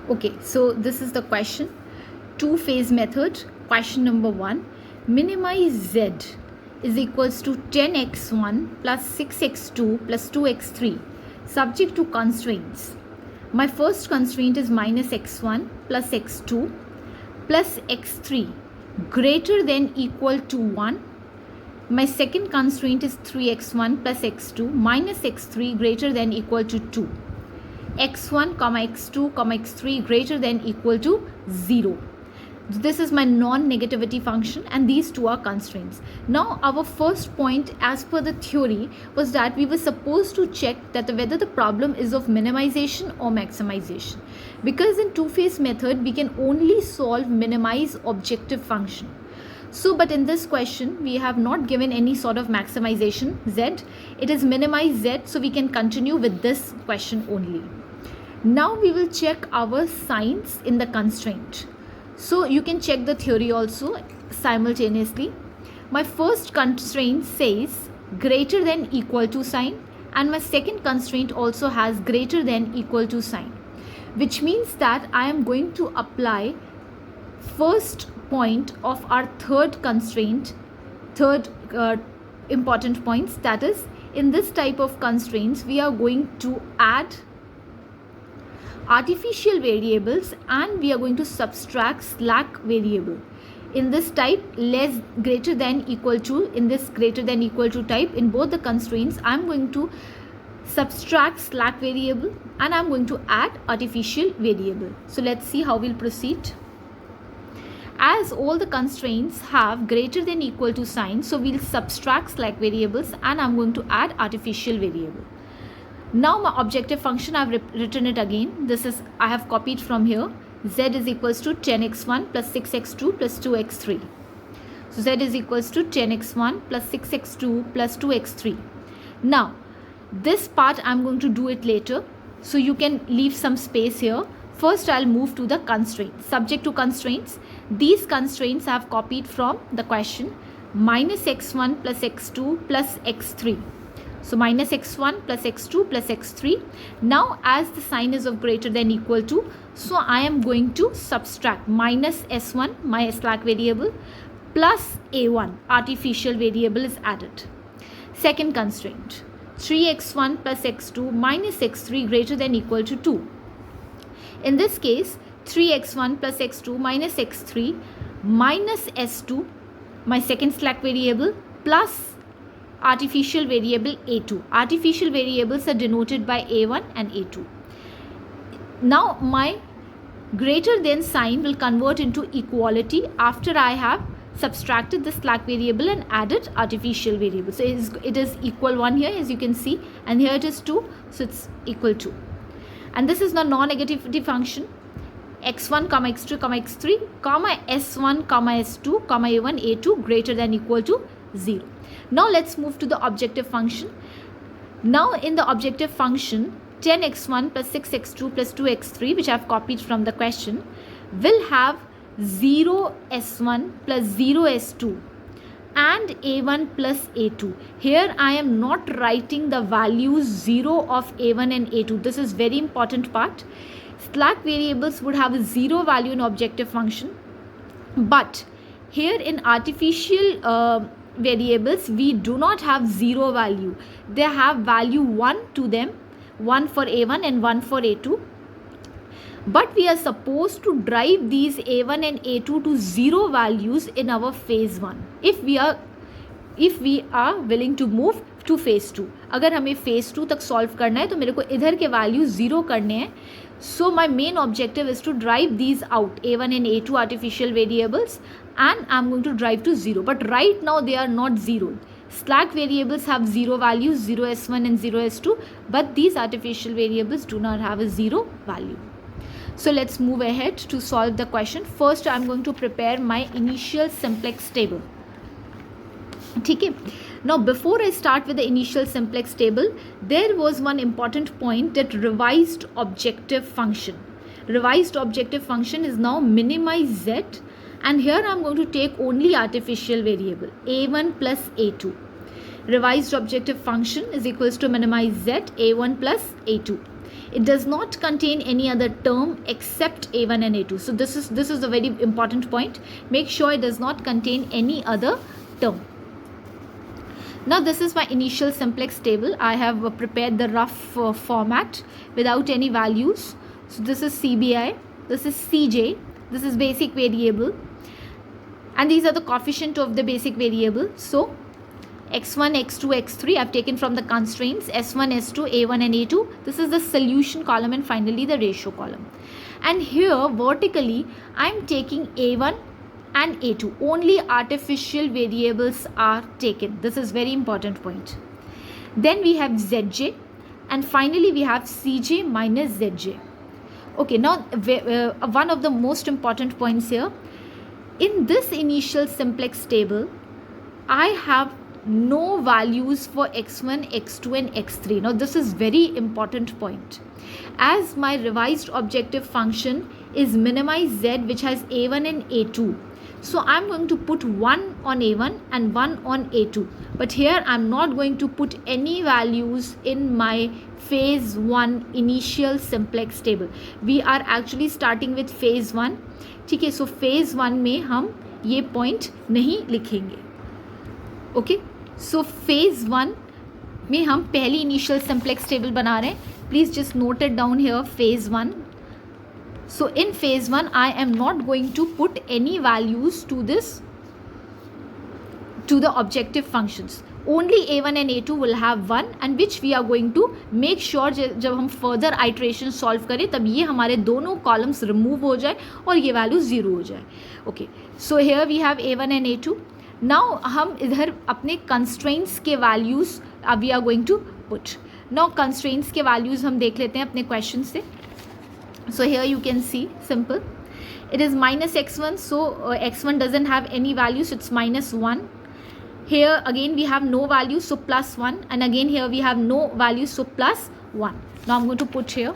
Okay, so this is the question. Two-phase method. Question number 1. Minimize z is equals to 10x1 plus 6x2 plus 2x3 subject to constraints. My first constraint is minus x1 plus x2 plus x3 greater than equal to 1. My second constraint is 3x1 plus x2 minus x3 greater than equal to 2. x1, x2, x3 greater than equal to 0. This is my non-negativity function and these two are constraints. Now our first point as per the theory was that we were supposed to check that whether the problem is of minimization or maximization. Because in two-phase method we can only solve minimize objective function. So but in this question we have not given any sort of maximization z. It is minimize z, so we can continue with this question only. Now we will check our signs in the constraint. So you can check the theory also simultaneously. My first constraint says greater than equal to sign, and my second constraint also has greater than equal to sign, which means that I am going to apply first point of our third constraint, third important points, that is in this type of constraints we are going to add artificial variables and we are going to subtract slack variable. In this type, less greater than equal to, in this greater than equal to type, in both the constraints I am going to subtract slack variable and I am going to add artificial variable. So let's see how we'll proceed. As all the constraints have greater than equal to sign, so we'll subtract slack variables and I'm going to add artificial variable. Now my objective function, I've written it again. This is, I have copied from here. Z is equals to 10x1 plus 6x2 plus 2x3. So Z is equals to 10x1 plus 6x2 plus 2x3. Now this part I'm going to do it later, so you can leave some space here. First I'll move to the constraints. Subject to constraints. These constraints I have copied from the question. Minus x1 plus x2 plus x3. So minus x1 plus x2 plus x3. Now as the sign is of greater than equal to, so I am going to subtract minus s1, my slack variable, plus a1, artificial variable is added. Second constraint, 3x1 plus x2 minus x3 greater than equal to 2. In this case, 3x1 plus x2 minus x3 minus s2, my second slack variable, plus artificial variable a2. Artificial variables are denoted by a1 and a2. Now my greater than sign will convert into equality after I have subtracted the slack variable and added artificial variable. So it is equal 1 here, as you can see, and here it is 2, so it's equal 2. And this is the non-negativity function. x1, x2, x3, s1, s2, a1, a2 greater than equal to 0. Now let's move to the objective function. Now in the objective function, 10x1 plus 6x2 plus 2x3, which I have copied from the question, will have 0s1 plus 0s2 and a1 plus a2. Here I am not writing the values 0 of a1 and a2. This is very important part. Slack variables would have a 0 value in objective function, but here in artificial variables we do not have 0 value. They have value 1 to them, 1 for a1 and 1 for a2, but we are supposed to drive these a1 and a2 to 0 values in our phase 1 if we are willing to move to phase 2. अगर हमें phase 2 तक solve करना है तो मेरे को इधर के value 0 करने हैं. So my main objective is to drive these out, a1 and a2 artificial variables, and I'm going to drive to 0. But right now they are not 0. Slack variables have 0 values, 0s1 and 0s2, but these artificial variables do not have a 0 value. So let's move ahead to solve the question. First I'm going to prepare my initial simplex table. Okay. Now before I start with the initial simplex table, there was one important point, that revised objective function. Revised objective function is now minimize z, and here I am going to take only artificial variable a1 plus a2. Revised objective function is equals to minimize z, a1 plus a2. it does not contain any other term except a1 and a2. So this is a very important point. Make sure it does not contain any other term. Now this is my initial simplex table. I have prepared the rough format without any values. So this is CBI, this is CJ, this is basic variable, and these are the coefficient of the basic variable. So x1, x2, x3 I've taken from the constraints, s1, s2, a1 and a2. This is the solution column, and finally the ratio column. And here vertically I'm taking a1 and a2. Only artificial variables are taken. This is very important point. Then we have zj, and finally we have cj minus zj. Okay, now one of the most important points here, in this initial simplex table I have no values for x1, x2 and x3. Now this is very important point. As my revised objective function is minimize z, which has a1 and a2, so I'm going to put 1 on a1 and 1 on a2. But here I'm not going to put any values in my phase 1 initial simplex table. We are actually starting with phase 1. ठीक है, so phase 1 में हम ये point नहीं लिखेंगे. Okay, so phase 1 में हम पहली initial simplex table बना रहे हैं. Please just note it down here, phase 1. So in phase 1 I am not going to put any values to this, to the objective functions. Only a1 and a2 will have 1, and which we are going to make sure जब हम further iteration solve करें तब ये हमारे दोनों columns remove हो जाए और ये value 0 हो जाए. Okay, so here we have a1 and a2. Now हम इधर अपने constraints के values we are going to put. Now constraints के values हम देख लेते हैं अपने question से. So here you can see, simple. It is minus x1, so x1 doesn't have any value, so it's minus 1. Here again we have no value, so plus 1, and again here we have no value, so plus 1. Now I'm going to put here.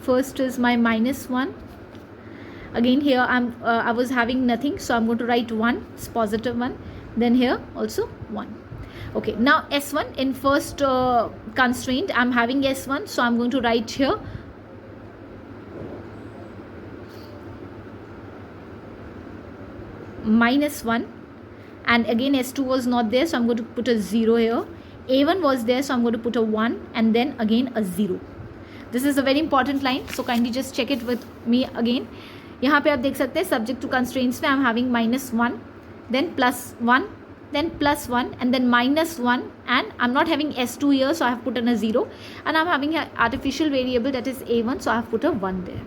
First is my minus 1. Again here I was having nothing, so I'm going to write 1, it's positive 1. Then here also 1. Okay, now s1 in first constraint I'm having s1, so I'm going to write here minus 1, and again s2 was not there, so I'm going to put a 0 here. a1 was there, so I'm going to put a 1 and then again a 0. This is a very important line, so kindly just check it with me again. यहाँ पे आप देख सकते हैं subject to constraints में I'm having minus 1, then plus 1, then plus 1, and then minus 1, and I'm not having s2 here, so I have put in a 0, and I'm having an artificial variable that is a1, so I have put a 1 there.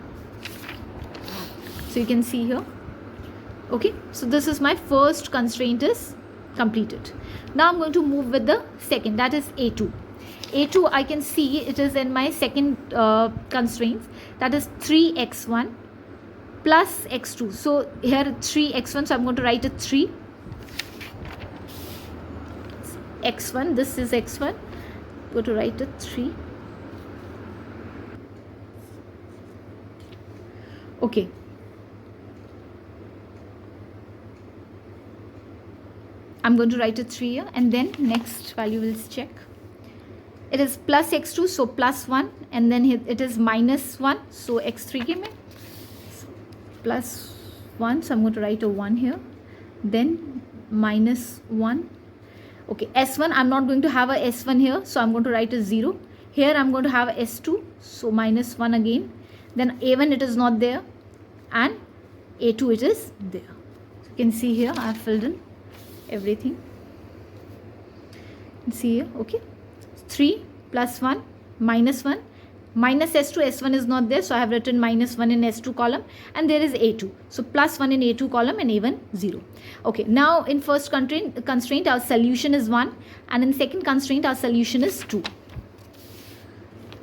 So you can see here. Okay, so this is my first constraint is completed. Now I'm going to move with the second, that is a2. a2 I can see it is in my second constraint, that is 3x1 plus x2. So here 3x1, so I'm going to write a 3. x1, this is x1, go to write a 3. Okay, I'm going to write a 3 here, and then next value we'll check. It is plus x2, so plus 1, and then it is minus 1, so x3 came in, plus 1, so I'm going to write a 1 here, then minus 1. Okay, s1 I'm not going to have a s1 here, so I'm going to write a 0. Here I'm going to have a s2, so minus 1 again, then a1 it is not there, and a2 it is there. So you can see here I have filled in everything. You can see here. Okay, 3 plus 1 minus 1, minus s2, s1 is not there, so I have written minus 1 in s2 column, and there is a2, so plus 1 in a2 column, and a1 0. Okay, now in first constraint our solution is 1, and in second constraint our solution is 2.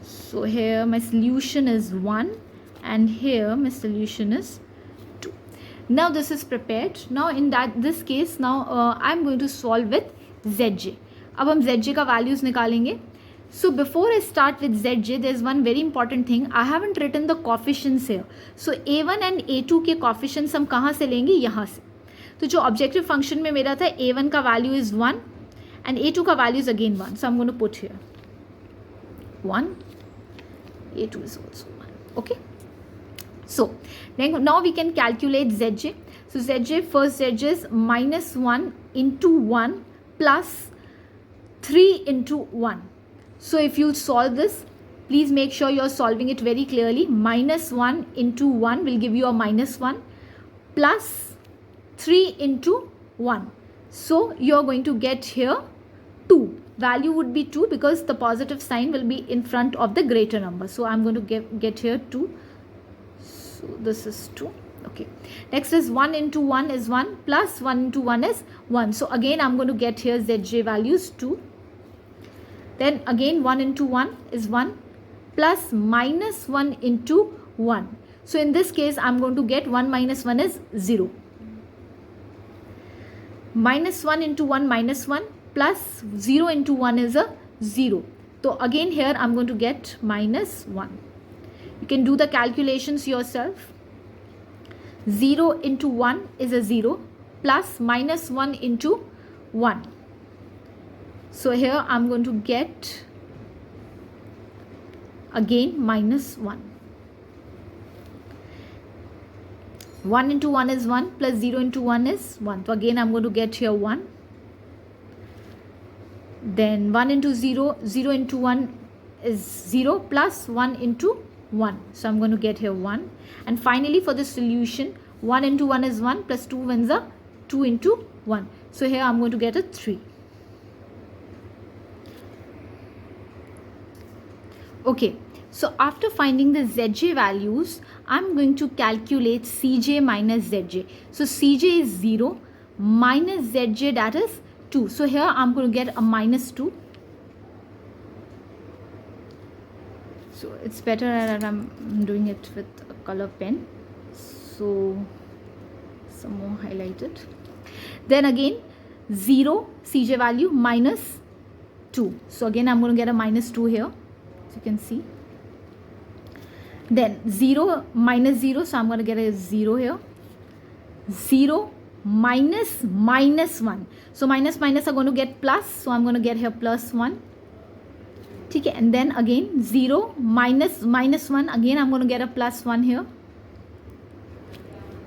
So here my solution is 1, and here my solution is 2. Now this is prepared. Now in this case now I'm going to solve with zj. अब हम zj का values निकालेंगे. So before I start with zj, there is one very important thing. I haven't written the coefficients here. So a1 and a2 के coefficients हम कहाँ से लेंगे? यहाँ से. तो जो objective function में मेरा था a1 का value is 1 and a2 का value is again 1. So I'm going to put here. 1, A2 is also 1. Okay, so then now we can calculate Zj. So Zj, first Zj is minus 1 into 1 plus 3 into 1. So if you solve this, please make sure you're solving it very clearly. Minus 1 into 1 will give you a minus 1 plus 3 into 1. So you're going to get here 2. Value would be 2 because the positive sign will be in front of the greater number. So I'm going to get here 2. So this is 2. Okay. Next is 1 into 1 is 1 plus 1 into 1 is 1. So again I'm going to get here Zj values 2. Then again 1 into 1 is 1 plus minus 1 into 1. So in this case I'm going to get 1 minus 1 is 0. Minus 1 into 1 minus 1 plus 0 into 1 is a 0. So again here I'm going to get minus 1. You can do the calculations yourself. 0 into 1 is a 0 plus minus 1 into 1. So here I'm going to get again minus 1. 1 into 1 is 1 plus 0 into 1 is 1. So again I'm going to get here 1. Then 1 into 0, 0 into 1 is 0 plus 1 into 1. So I'm going to get here 1. And finally for the solution, 1 into 1 is 1 plus 2 ones are 2 into 1. So here I'm going to get a 3. Okay, so after finding the Zj values, I'm going to calculate Cj minus Zj. So Cj is 0 minus Zj, that is 2. So here I'm going to get a minus 2. So it's better that I'm doing it with a color pen. So some more highlighted. Then again 0 Cj value minus 2. So again I'm going to get a minus 2 here. You can see. Then 0 minus 0, so I'm going to get a 0 here. 0 minus minus 1. So minus minus are going to get plus, so I'm going to get here plus 1. Okay, and then again 0 minus minus 1, again I'm going to get a plus 1 here.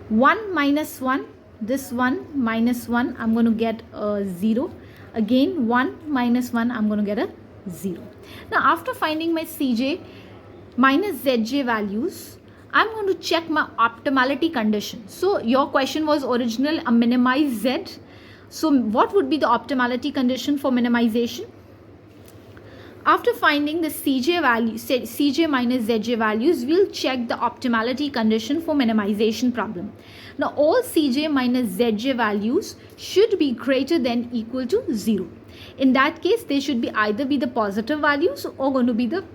1 minus 1, this 1 minus 1, I'm going to get a 0. Again 1 minus 1, I'm going to get a 0. Now after finding my Cj minus Zj values, I'm going to check my optimality condition. So your question was original a minimize Z. So what would be the optimality condition for minimization? After finding the Cj value, Cj minus Zj values, we'll check the optimality condition for minimization problem. Now all Cj minus Zj values should be greater than equal to 0. In that case, they should be either be the positive values or going to be the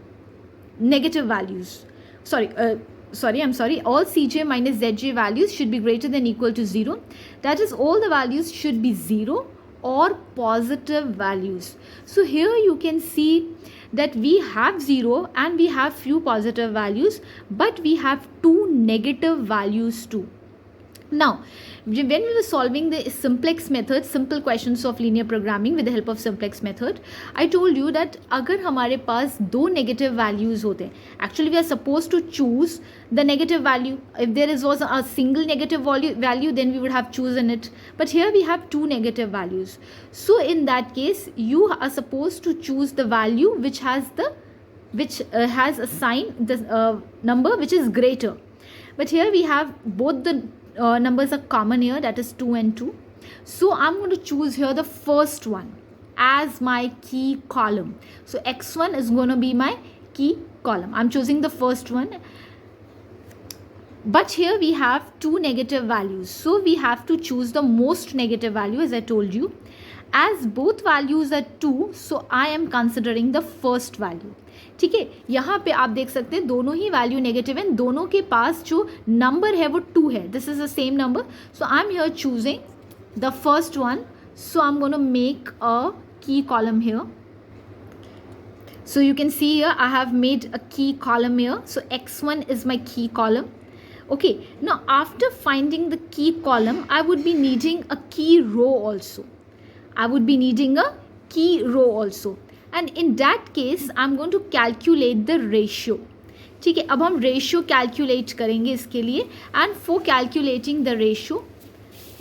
negative values. All Cj minus Zj values should be greater than equal to 0. That is, all the values should be 0 or positive values. So here you can see that we have 0 and we have few positive values, but we have 2 negative values too. Now, when we were solving the simplex method, simple questions of linear programming with the help of simplex method, I told you that अगर हमारे पास दो negative values होते हैं, actually we are supposed to choose the negative value. If there was a single negative value, then we would have chosen it. But here we have two negative values. So in that case, you are supposed to choose the value which has a sign, the number which is greater. But here we have both the numbers are common here, that is 2 and 2. So I'm going to choose here the first one as my key column. So x1 is going to be my key column. I'm choosing the first one. But here we have two negative values. So we have to choose the most negative value, as I told you. As both values are 2, so I am considering the first value. ठीक है, यहाँ पे आप देख सकते हैं दोनों ही value negative हैं, दोनों के पास जो नंबर है वो 2 है. This is the same number. So I am here choosing the first one. So I am going to make a key column here. So you can see here I have made a key column here. So x1 is my key column. Okay, now after finding the key column, I would be needing a key row also. I would be needing a key row also. And in that case I am going to calculate the ratio. ठीक है, अब हम ratio calculate करेंगे इसके लिए. And for calculating the ratio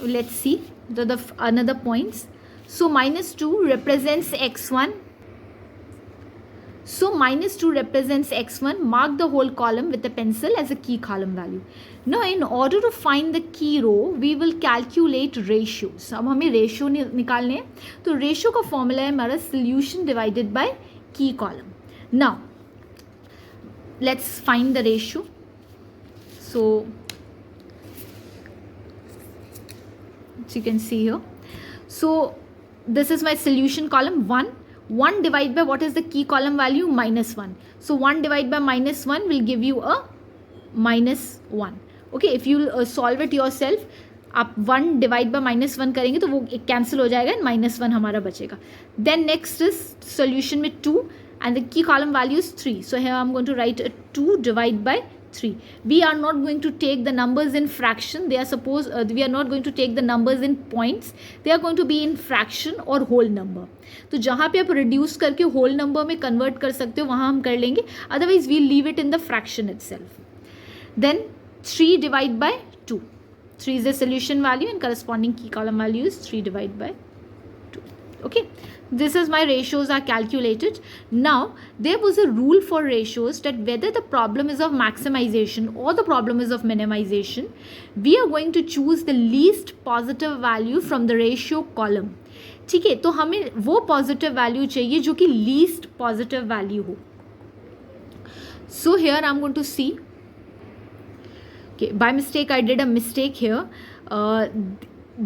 let's see the another points. So -2 represents x1. So -2 represents x1. Mark the whole column with a pencil as a key column value. Now in order to find the key row, we will calculate ratios. अब हमें ratio निकालने हैं. तो ratio का formula है हमारा solution divided by key column. Now let's find the ratio. So you can see here. So this is my solution column 1. 1 divided by what is the key column value? -1. So 1 divided by -1 will give you a -1. Okay, if you solve it yourself, आप 1 divide by -1 करेंगे तो वो एक cancel हो जाएगा and -1 हमारा बचेगा. Then next is solution में 2 and the key column value is 3. So here I'm going to write a 2 divided by 3. We are not going to take the numbers in fraction. They are we are not going to take the numbers in points. They are going to be in fraction or whole number. तो जहाँ पे आप reduce करके whole number में convert कर सकते हो वहाँ हम कर लेंगे. Otherwise we'll leave it in the fraction itself. Then 3 divided by 2. 3 is the solution value and corresponding key column value is 3 divided by 2. Okay. This is my ratios are calculated. Now there was a rule for ratios that whether the problem is of maximization or the problem is of minimization, we are going to choose the least positive value from the ratio column. ठीक है, तो हमें वो positive value चाहिए जो कि least positive value हो. So here I am going to see. Okay, by mistake I did a mistake here.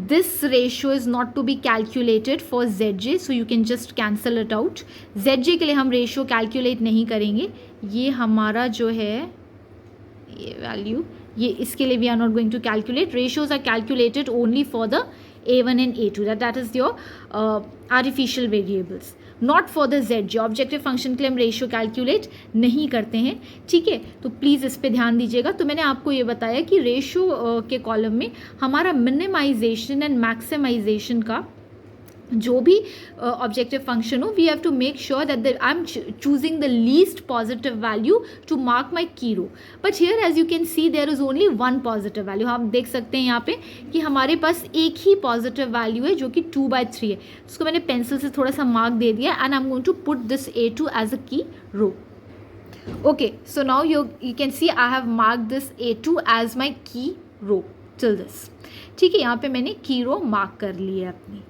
This ratio is not to be calculated for ZJ, so you can just cancel it out. ZJ के लिए हम ratio calculate नहीं करेंगे. ये हमारा जो है ये value, ये इसके लिए we are not going to calculate. Ratios are calculated only for the A1 and A2. That is your artificial variables. Not for the ZJ. Objective function के लिए हम रेशियो कैलकुलेट नहीं करते हैं. ठीक है, तो प्लीज़ इस पे ध्यान दीजिएगा. तो मैंने आपको ये बताया कि रेशियो के कॉलम में हमारा मिनिमाइजेशन एंड मैक्सिमाइजेशन का जो भी ऑब्जेक्टिव फंक्शन हो, we have to make sure that I am choosing the least positive value to mark my key row. But here as you can see there is only 1 positive value. आप देख सकते हैं यहाँ पे कि हमारे पास एक ही पॉजिटिव वैल्यू है जो कि 2/3 है. उसको मैंने पेंसिल से थोड़ा सा मार्क दे दिया and I am going to put this A2 as a key row. Okay, so now you can see I have mark this A2 as my key row till this. ठीक है, यहाँ पे मैंने की रो मार्क कर ली है अपनी.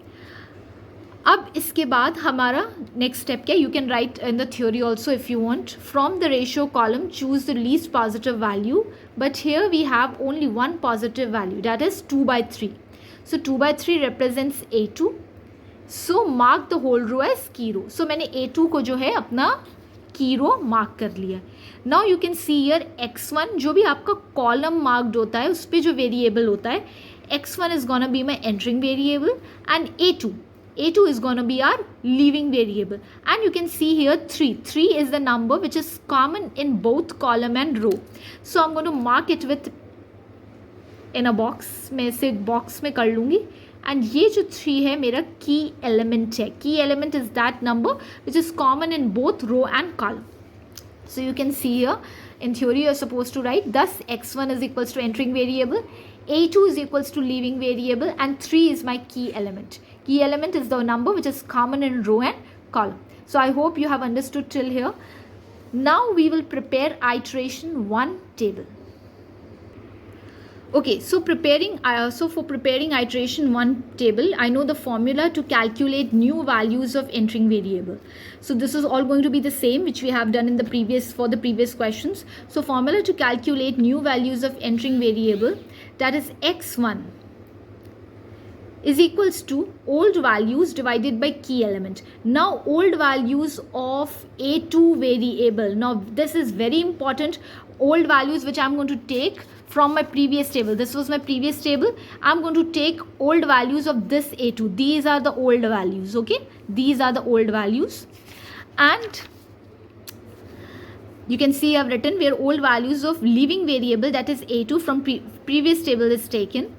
अब इसके बाद हमारा नेक्स्ट स्टेप क्या, you can write in the theory also if you want. From the ratio column choose the least positive value, but here we have only 1 positive value, that is 2/3. So 2/3 represents A2. So mark the whole row as key row. सो मैंने A2 को जो है अपना की रो mark कर लिया. Now you can see here x1, जो भी आपका कॉलम मार्क्ड होता है उस पर जो वेरिएबल होता है, x1 is gonna be my entering variable and A2 is going to be our leaving variable. And you can see here 3. 3 is the number which is common in both column and row. So I'm going to mark it with in a box. मैं इसे box में कर लूँगी. And ये जो 3 है मेरा key element है. Key element is that number which is common in both row and column. So you can see here in theory you are supposed to write thus x1 is equals to entering variable, A2 is equals to leaving variable and 3 is my key element. Key element is the number which is common in row and column. So I hope you have understood till here. Now we will prepare iteration 1 table. Okay, so for preparing iteration 1 table, I know the formula to calculate new values of entering variable. So this is all going to be the same which we have done in the previous questions. So formula to calculate new values of entering variable, that is x1 is equals to old values divided by key element. Now old values of A2 variable. Now this is very important. Old values which I am going to take from my previous table. This was my previous table. I am going to take old values of this A2. These are the old values. Okay, these are the old values. And you can see I have written where old values of leaving variable, that is A2, from previous table is taken.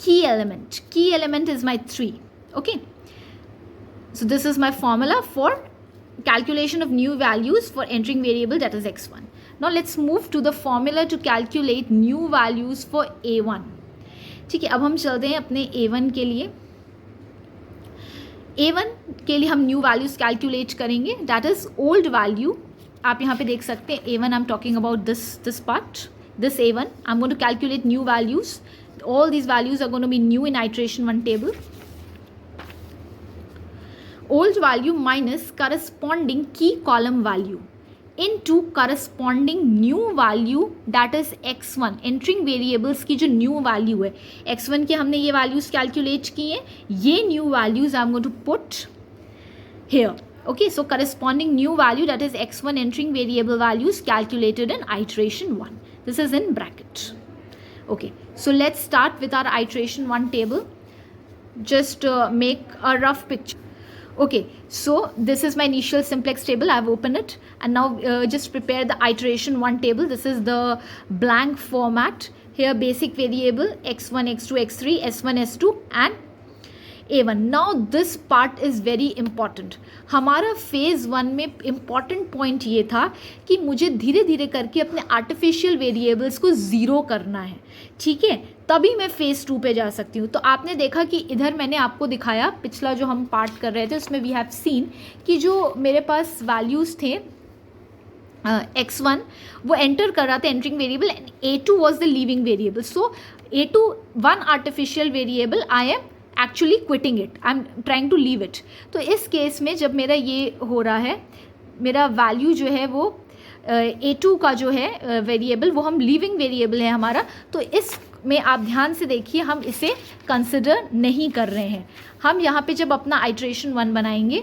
Key element is my 3. Okay, so this is my formula for calculation of new values for entering variable, that is x1. Now let's move to the formula to calculate new values for a1. ठीक है, अब हम चलते हैं अपने a1 के लिए. a1 के लिए हम न्यू वैल्यूज कैलकुलेट करेंगे, दैट इज ओल्ड वैल्यू. आप यहाँ पे देख सकते हैं a1, I am talking about this part, this a1. I'm going to calculate new values. All these values are going to be new in iteration 1 table. Old value minus corresponding key column value into corresponding new value, that is x1. Entering variables की जो new value है, x1 के हमने ये values calculate किए हैं, ये new values I'm going to put here. Okay, so corresponding new value, that is x1 entering variable values calculated in iteration 1. This is in bracket. Okay, so let's start with our iteration 1 table. Just make a rough picture. Okay, so this is my initial simplex table. I've opened it, and now just prepare the iteration 1 table. This is the blank format. Here basic variable x1, x2, x3, s1, s2 and a1. Now this part is very important. हमारा phase 1 में important point ये था कि मुझे धीरे धीरे करके अपने आर्टिफिशियल वेरिएबल्स को ज़ीरो करना है, ठीक है, तभी मैं फेज़ 2 पे जा सकती हूँ. तो आपने देखा कि इधर मैंने आपको दिखाया, पिछला जो हम पार्ट कर रहे थे उसमें वी हैव सीन कि जो मेरे पास वैल्यूज़ थे x1 वो एंटर कर रहा था entering variable, and a2 was the leaving variable. So a2 one artificial variable, I am actually quitting it, I am trying to leave it. तो इस केस में जब मेरा ये हो रहा है, मेरा वैल्यू जो है वो a2 का जो है वेरिएबल वो हम लीविंग वेरिएबल है हमारा, तो इस में आप ध्यान से देखिए हम इसे कंसिडर नहीं कर रहे हैं. हम यहाँ पे जब अपना आइट्रेशन 1 बनाएंगे,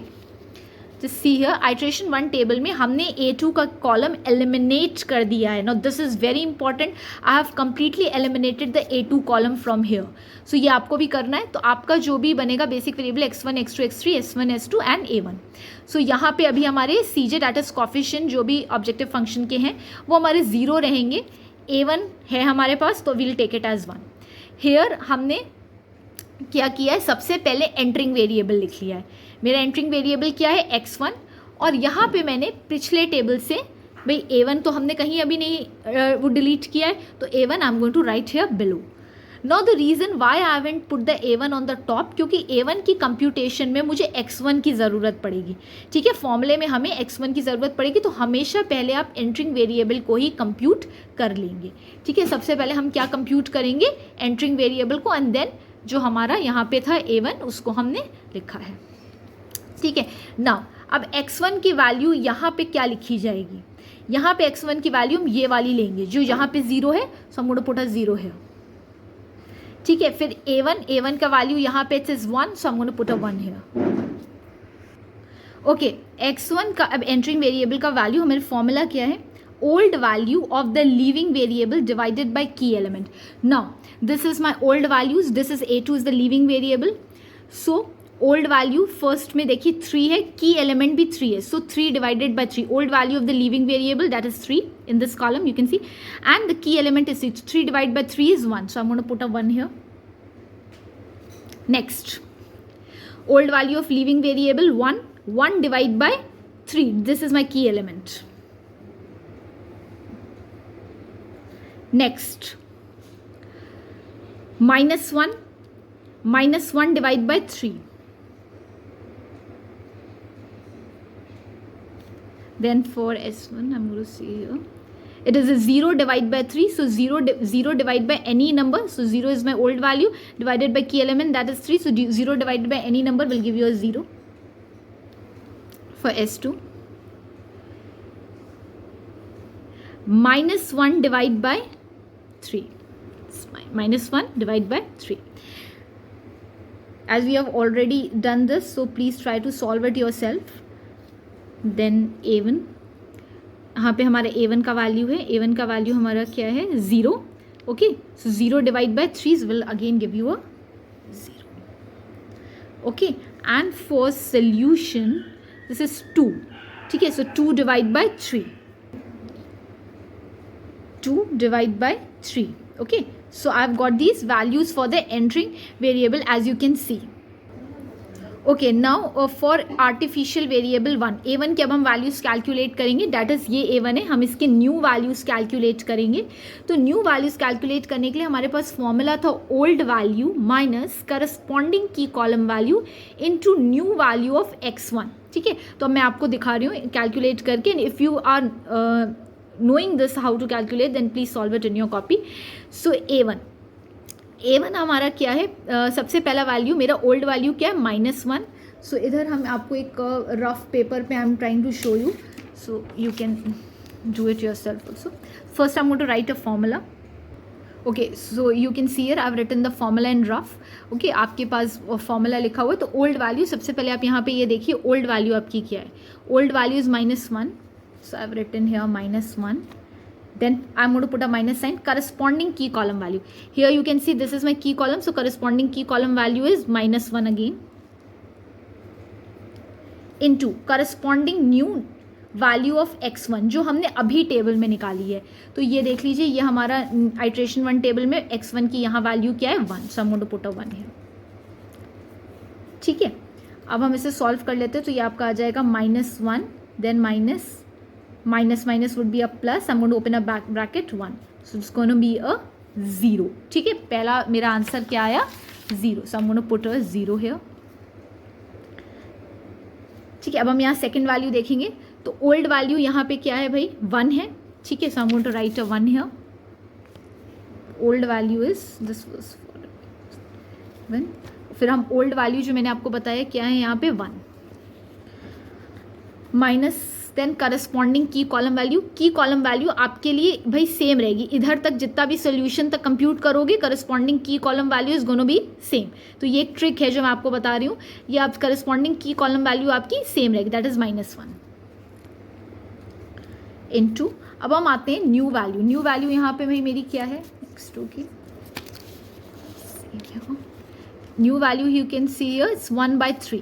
just see here iteration 1 table में हमने a2 का कॉलम एलिमिनेट कर दिया है. Now this is very important. I have completely eliminated the a2 column from here. So ये आपको भी करना है. तो आपका जो भी बनेगा basic variable x1, x2, x3, s1, s2 and a1. सो यहाँ पे अभी हमारे cj डेट इज कॉफिशिएंट जो भी ऑब्जेक्टिव फंक्शन के हैं वो हमारे 0 रहेंगे. a1 है हमारे पास तो we'll take it as 1. Here हमने क्या किया है, सबसे पहले एंटरिंग वेरिएबल लिख लिया है. मेरा एंटरिंग वेरिएबल क्या है x1, और यहाँ पे मैंने पिछले टेबल से भाई a1 तो हमने कहीं अभी नहीं वो डिलीट किया है, तो a1 I am going to write here below. Now the reason why I haven't put the a1 on the top, क्योंकि a1 की कंप्यूटेशन में मुझे x1 की ज़रूरत पड़ेगी, ठीक है, फॉर्मूले में हमें x1 की ज़रूरत पड़ेगी. तो हमेशा पहले आप एंटरिंग वेरिएबल को ही कंप्यूट कर लेंगे, ठीक है. सबसे पहले हम क्या कंप्यूट करेंगे, एंटरिंग वेरिएबल को, एंड देन जो हमारा यहाँ पे था a1 उसको हमने लिखा है, ठीक है. नाउ अब x1 की वैल्यू यहाँ पे क्या लिखी जाएगी, यहाँ पे x1 की वैल्यू हम ये वाली लेंगे जो यहाँ पे 0 है, सो हम पुट 0 है, ठीक है. फिर a1 का वैल्यू यहाँ पे इट इज 1, सो हम पुट 1 है. ओके, x1 का अब एंटरिंग वेरिएबल का वैल्यू हमारे फॉर्मूला क्या है, old value of the leaving variable divided by key element. Now this is my old values, this is a2 is the leaving variable. So old value first में देखिए 3 है, key element भी 3 है, so 3 divided by 3, old value of the leaving variable that is 3 in this column you can see, and the key element is 3. 3 divided by 3 is 1, so I'm going to put a 1 here. Next, old value of leaving variable 1 divided by 3, this is my key element. Next, -1 divided by 3. Then for s1 I'm going to see here it is a 0 divided by 3, so 0 divided by any number, so 0 is my old value divided by key element that is 3, so 0 divided by any number will give you a 0. For s2, -1 divided by 3, -1 divided by 3. As we have already done this, so please try to solve it yourself. Then a1, यहाँ पे हमारा a1 का value है, a1 का value हमारा क्या है 0. Okay, so 0 divided by 3 will again give you a 0. Okay, and for solution this is 2, ठीक है, so 2 divided by 3, 2 divided by 3. Okay, so I've got these values for the entering variable as you can see. Okay, now for artificial variable 1, a1 की अब हम values calculate करेंगे, that is ये a1 है, हम इसके न्यू वैल्यूज़ कैलकुलेट करेंगे। तो न्यू वैल्यूज़ कैलकुलेट करने के लिए हमारे पास फॉर्मूला था ओल्ड वैल्यू माइनस करस्पॉन्डिंग की column value into new value of x1। ठीक है, तो अब मैं आपको दिखा रही हूँ कैलकुलेट करके। If you are knowing this how to calculate then please solve it in your copy. So a1 हमारा क्या है, सबसे पहला वैल्यू मेरा ओल्ड वैल्यू क्या है, -1। सो इधर हम आपको एक रफ पेपर पे I am trying to show you, so you can do it yourself also. First I am going to write a formula. Okay, so you can see here I have written the formula in rough. Okay, आपके पास formula लिखा हुआ है। तो old value, सबसे पहले आप यहाँ पे ये देखिए ओल्ड वैल्यू आपकी क्या है, old value is -1। So I have written here -1. Then I'm going to put a minus sign, corresponding key column value. Here you can see this is my key column, so corresponding key column value is -1 again, into corresponding new value of x1 जो हमने अभी table में निकाली है। तो ये देख लीजिए, ये हमारा आइट्रेशन 1 टेबल में x1 की यहाँ वैल्यू क्या है, 1. So I'm going to put a 1 here. ठीक है, अब हम इसे सॉल्व कर लेते हैं। तो ये आपका आ जाएगा -1, then minus would be a plus. I'm going to open a bracket 1. So it's going to be a 0. ठीक है, पहला मेरा आंसर क्या आया, 0. So I'm going to put a 0 here. ठीक है, अब हम यहाँ सेकेंड वैल्यू देखेंगे। तो ओल्ड वैल्यू यहाँ पे क्या है भाई, 1 है। ठीक है, so I'm going to write a 1 here. Old value is this was 1. फिर हम ओल्ड वैल्यू जो मैंने आपको बताया क्या है यहाँ पे 1 माइनस देन करस्पॉन्डिंग की कॉलम वैल्यू। की कॉलम वैल्यू आपके लिए भाई सेम रहेगी, इधर तक जितना भी सोल्यूशन तक कंप्यूट करोगे करस्पॉन्डिंग की column value is gonna be same. तो ये एक ट्रिक है जो मैं आपको बता रही हूँ, ये आप करस्पॉन्डिंग की कॉलम वैल्यू आपकी सेम रहेगी, दैट इज -1 इनटू। अब हम आते हैं न्यू वैल्यू। न्यू वैल्यू यहाँ पे भाई मेरी क्या है, x2 की new value you can see here it's 1/3.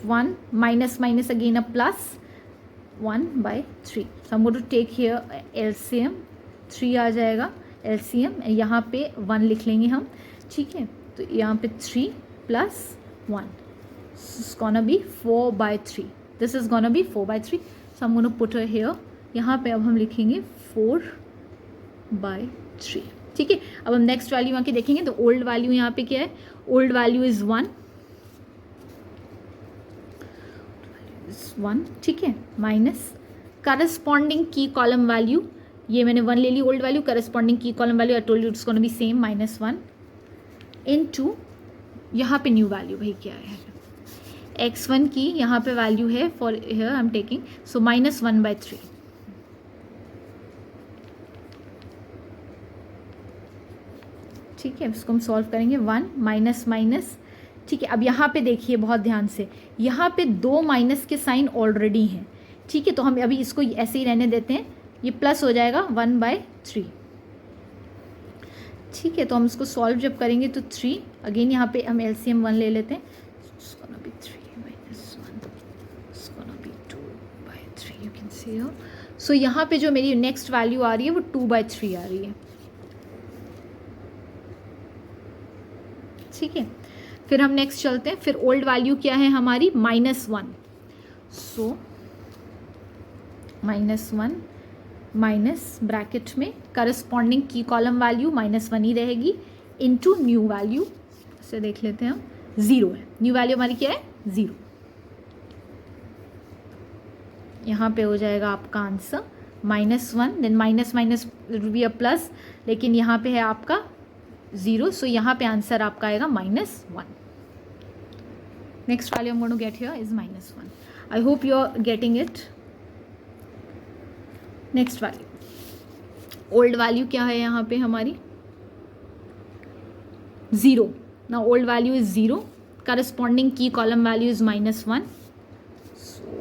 1 minus again a plus 1/3. So I'm going to take here LCM 3 आ जाएगा, LCM यहाँ पे 1 लिख लेंगे हम। ठीक है, तो यहाँ पे 3 + 1, so it's gonna be 4/3. This is gonna be 4/3. So I'm going to put her here. यहाँ पे अब हम लिखेंगे 4/3. ठीक है, अब हम नेक्स्ट वैल्यू आके देखेंगे। तो ओल्ड वैल्यू यहाँ पे क्या है, ओल्ड वैल्यू इज 1. ठीक है, माइनस करस्पॉन्डिंग की कॉलम वैल्यू, ये मैंने 1 ले ली ओल्ड वैल्यू, करस्पॉन्डिंग की column value I told you it's gonna be same -1 into यहाँ पे न्यू वैल्यू भाई क्या है, x1 की यहाँ पे वैल्यू है for here I am taking, so -1/3. ठीक है, इसको हम सॉल्व करेंगे 1 माइनस। ठीक है, अब यहाँ पे देखिए बहुत ध्यान से, यहाँ पे 2 माइनस के साइन ऑलरेडी हैं। ठीक है, तो हम अभी इसको ऐसे ही रहने देते हैं, ये प्लस हो जाएगा 1/3. ठीक है, तो हम इसको सॉल्व जब करेंगे तो 3 अगेन यहाँ पे हम LCM 1 ले लेते हैं, 2/3 यू कैन सी हियर. सो यहाँ पे जो मेरी नेक्स्ट वैल्यू आ रही है वो 2/3 आ रही है. ठीक है, फिर हम नेक्स्ट चलते हैं। फिर ओल्ड वैल्यू क्या है हमारी, -1. सो -1 माइनस ब्रैकेट में करस्पॉन्डिंग की कॉलम वैल्यू -1 ही रहेगी इनटू न्यू वैल्यू, से देख लेते हैं हम, 0 है। न्यू वैल्यू हमारी क्या है, 0. यहाँ पे हो जाएगा आपका answer -1, then minus will be a plus, लेकिन यहाँ पे है आपका 0, सो यहाँ पे आंसर आपका आएगा -1. Next value I'm going to get here is -1. I hope you are getting it. Next value, old value क्या है यहाँ पे हमारी, 0. ना ओल्ड वैल्यू इज 0, करस्पॉन्डिंग की column value is -1.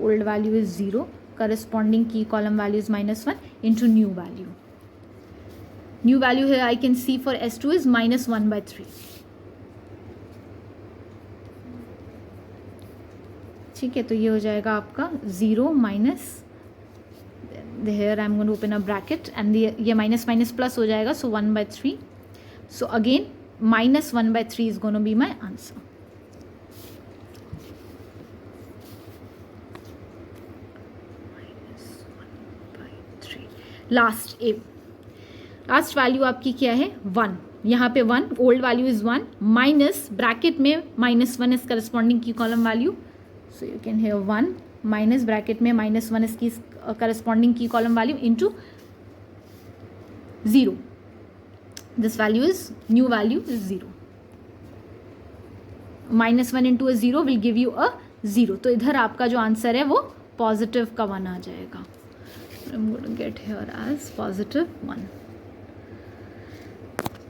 Old value is 0, corresponding की column value is -1 into new value. New value है I can see for S2 is -1/3. ठीक है, तो ये हो जाएगा आपका 0 minus, here I'm going to open a bracket and ये माइनस प्लस हो जाएगा, so 1/3. So again minus 1 by 3 is going to be my answer. Last value आपकी क्या है 1. यहाँ पे 1, old value is 1, minus bracket में -1 इज करस्पॉन्डिंग की column value. So you can hear 1 minus bracket में -1 इज की करस्पॉन्डिंग की column value into 0. This value is new value is 0. -1 into 0 will give you अ 0. तो इधर आपका जो आंसर है वो पॉजिटिव का 1 आ जाएगा. I'm going to get here as positive 1.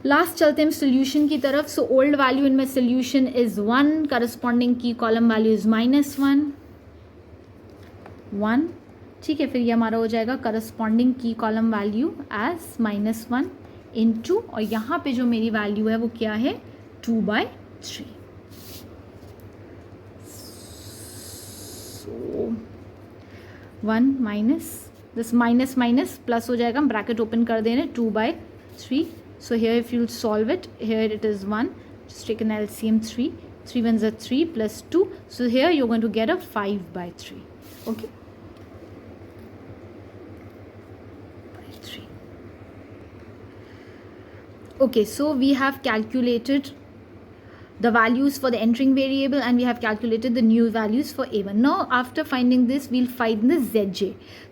Last चलते हैं सोल्यूशन की तरफ. So old value in my solution is 1, corresponding की कॉलम वैल्यू इज -1. ठीक है, फिर ये हमारा हो जाएगा करस्पॉन्डिंग की कॉलम वैल्यू एज -1 इंटू, और यहाँ पे जो मेरी वैल्यू है वो क्या है 2/3. सो 1 माइनस दिस माइनस प्लस हो जाएगा, हम ब्रैकेट ओपन कर दे रहे हैं 2/3. So here if you solve it, here it is 1, just take an LCM 3 1s are 3 plus 2. So here you're going to get a 5/3. Okay, 5/3. Okay, so we have calculated the values for the entering variable and we have calculated the new values for A1. Now after finding this, we'll find the ZJ.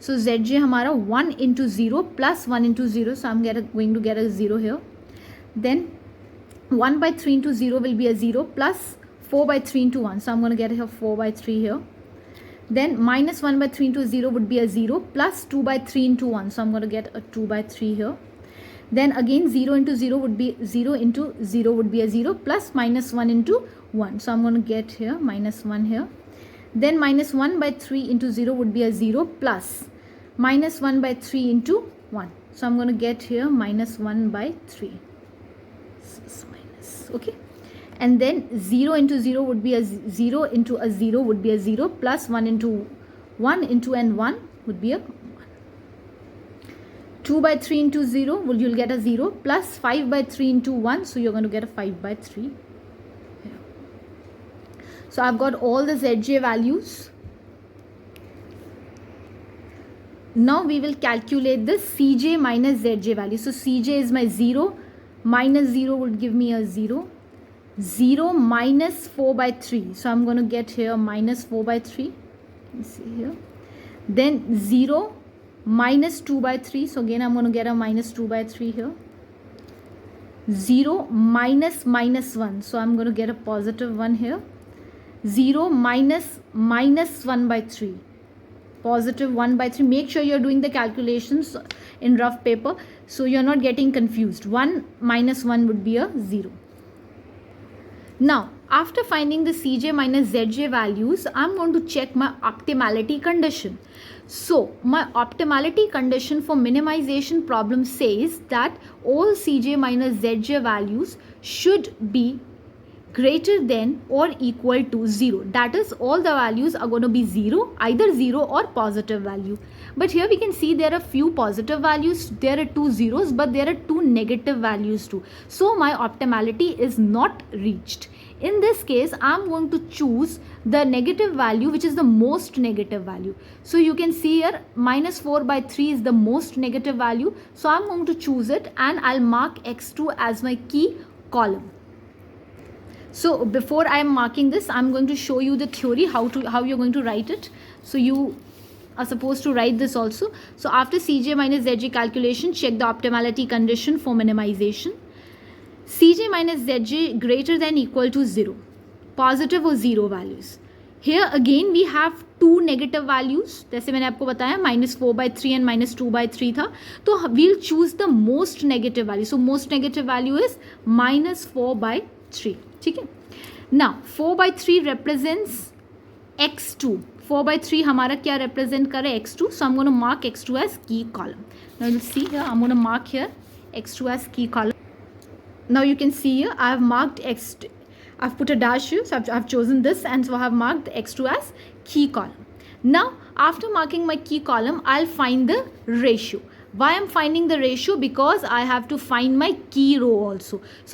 So ZJ हमारा 1 into 0 plus 1 into 0. So I'm going to get a 0 here. Then 1/3 into 0 will be a 0 plus 4/3 into 1. So I'm going to get here 4/3 here. Then minus 1/3 into 0 would be a 0 plus 2/3 into 1. So I'm going to get a 2/3 here. Then again 0 into 0 would be 0 into 0 would be a 0 plus -1 into 1. So I'm going to get here -1 here. Then -1/3 into 0 would be a 0 plus -1/3 into 1. So I'm going to get here -1/3. Okay. And then 0 into 0 would be a 0 into a 0 would be a 0 plus 1 into 1 into and 1 would be a 2/3 into 0, you'll get a 0 plus 5/3 into 1. So you're going to get a 5/3 here. So I've got all the ZJ values. Now we will calculate the CJ minus ZJ value. So CJ is my 0, minus 0 would give me a 0. 0 minus 4/3. So I'm going to get here minus 4/3. You can see here. Then 0 minus 2/3. So again I'm going to get a minus 2/3 here. 0 minus -1. So I'm going to get a positive 1 here. 0 minus -1/3. Positive 1/3. Make sure you're doing the calculations in rough paper so you're not getting confused. 1 minus 1 would be a 0. Now after finding the CJ minus ZJ values, I'm going to check my optimality condition. So my optimality condition for minimization problem says that all CJ minus ZJ values should be greater than or equal to 0. That is, all the values are going to be 0, either 0 or positive value. But here we can see there are few positive values, there are 2 zeros, but there are 2 negative values too. So my optimality is not reached. In this case, I'm going to choose the negative value, which is the most negative value. So you can see here minus 4/3 is the most negative value. So I'm going to choose it and I'll mark x2 as my key column. So before I am marking this, I'm going to show you the theory, how you're going to write it. So you are supposed to write this also. So after CJ minus ZJ calculation, check the optimality condition for minimization. CJ minus ZJ greater than equal to 0, positive or 0 values. Here again we have 2 negative values. जैसे मैंने आपको बताया minus 4/3 and minus 2/3 था, तो we'll choose the most negative value. So most negative value is minus 4/3. ठीक है. Now 4/3 represents x2. 4/3 हमारा क्या represent करे x2. So I'm going to mark x2 as key column. Now you'll see here I'm going to mark here x2 as key column. Now you can see here I have marked x2. I've put a dash here, so I've chosen this, and so I have marked x2 as key column. Now after marking my key column, I'll find the ratio. Why I'm finding the ratio? Because I have to find my key row also. So